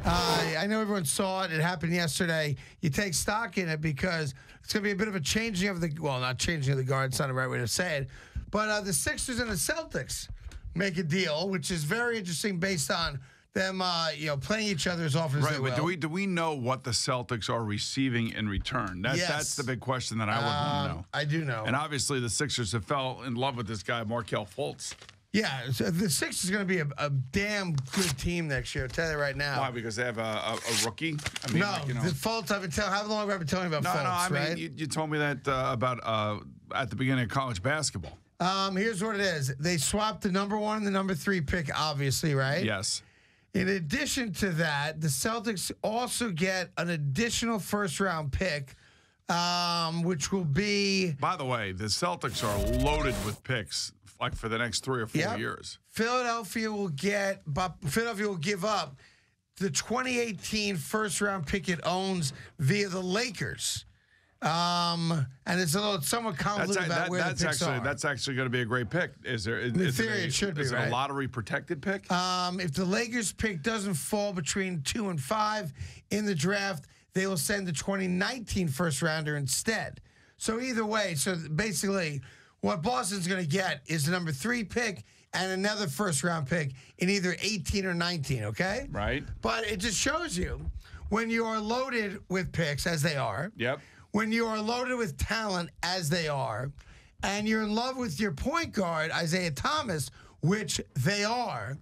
I know everyone saw it. It happened yesterday. You take stock in it because it's going to be a bit of a changing of the, well, not changing of the guard. It's not the right way to say it. But the Sixers and the Celtics make a deal, which is very interesting based on them, playing each other as often as they will. But do we know what the Celtics are receiving in return? Yes. That's the big question that I would want to know. I do know. And obviously the Sixers have fell in love with this guy, Markelle Fultz. Yeah, so the Sixers is going to be a damn good team next year. I'll tell you right now. Why? Because they have a rookie? I mean, the Fultz, I've been telling. How long have I been telling you about Fultz? I mean, right? you told me that about at the beginning of college basketball. Here's what it is. They swapped the number 1 and the number 3 pick, obviously, right? Yes. In addition to that, the Celtics also get an additional first-round pick, which will be... By the way, the Celtics are loaded with picks like for the next 3 or 4 years. Philadelphia will give up the 2018 first-round pick it owns via the Lakers. And it's somewhat convoluted about where the picks are. That's actually going to be a great pick. Is there? In theory, it should be, Is it right? a lottery protected pick? If the Lakers pick doesn't fall between 2 and 5 in the draft, they will send the 2019 first rounder instead. So either way, so basically what Boston's going to get is the number 3 pick and another first round pick in either 18 or 19, okay? Right. But it just shows you when you are loaded with picks, as they are. Yep. When you are loaded with talent, as they are, and you're in love with your point guard, Isaiah Thomas, which they are,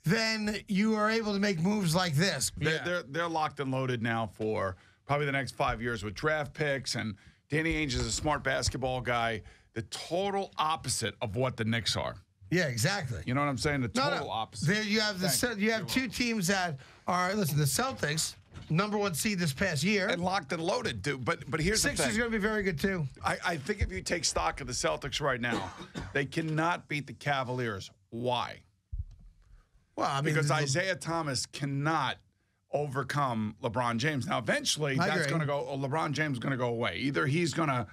then you are able to make moves like this. They're locked and loaded now for probably the next 5 years with draft picks, and Danny Ainge is a smart basketball guy. The total opposite of what the Knicks are. Yeah, exactly. You know what I'm saying? The total opposite. There you have you have two teams that are, listen, the Celtics, number 1 seed this past year. And locked and loaded, dude. But here's the thing. Sixers going to be very good, too. I think if you take stock of the Celtics right now, they cannot beat the Cavaliers. Why? Well, I mean, because Isaiah Thomas cannot overcome LeBron James. Now, eventually, that's going to go. LeBron James is going to go away. Either he's going to,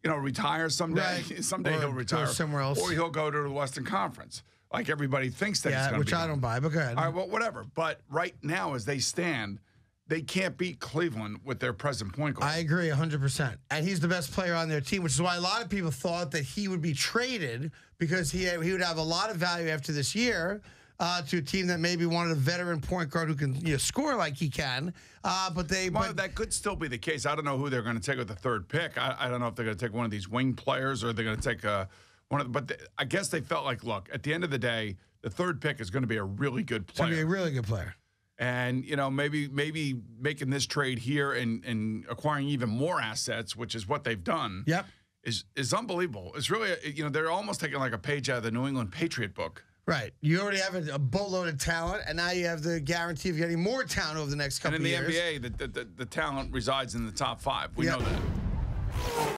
retire someday. Right. Someday he'll retire somewhere else, or he'll go to the Western Conference, like everybody thinks that he's going to. Which I don't buy. But go ahead. All right, well, whatever. But right now, as they stand, they can't beat Cleveland with their present point guard. I agree 100%. And he's the best player on their team, which is why a lot of people thought that he would be traded because he would have a lot of value after this year to a team that maybe wanted a veteran point guard who can score like he can. But that could still be the case. I don't know who they're going to take with the 3rd pick. I don't know if they're going to take one of these wing players or they're going to take one of. But I guess they felt like, look, at the end of the day, the 3rd pick is going to be a really good player. It's going to be a really good player. And, maybe making this trade here and acquiring even more assets, which is what they've done, is unbelievable. It's really, they're almost taking like a page out of the New England Patriot book. Right. You already have a boatload of talent, and now you have the guarantee of getting more talent over the next couple of years. And in the NBA, the talent resides in the top 5. We know that.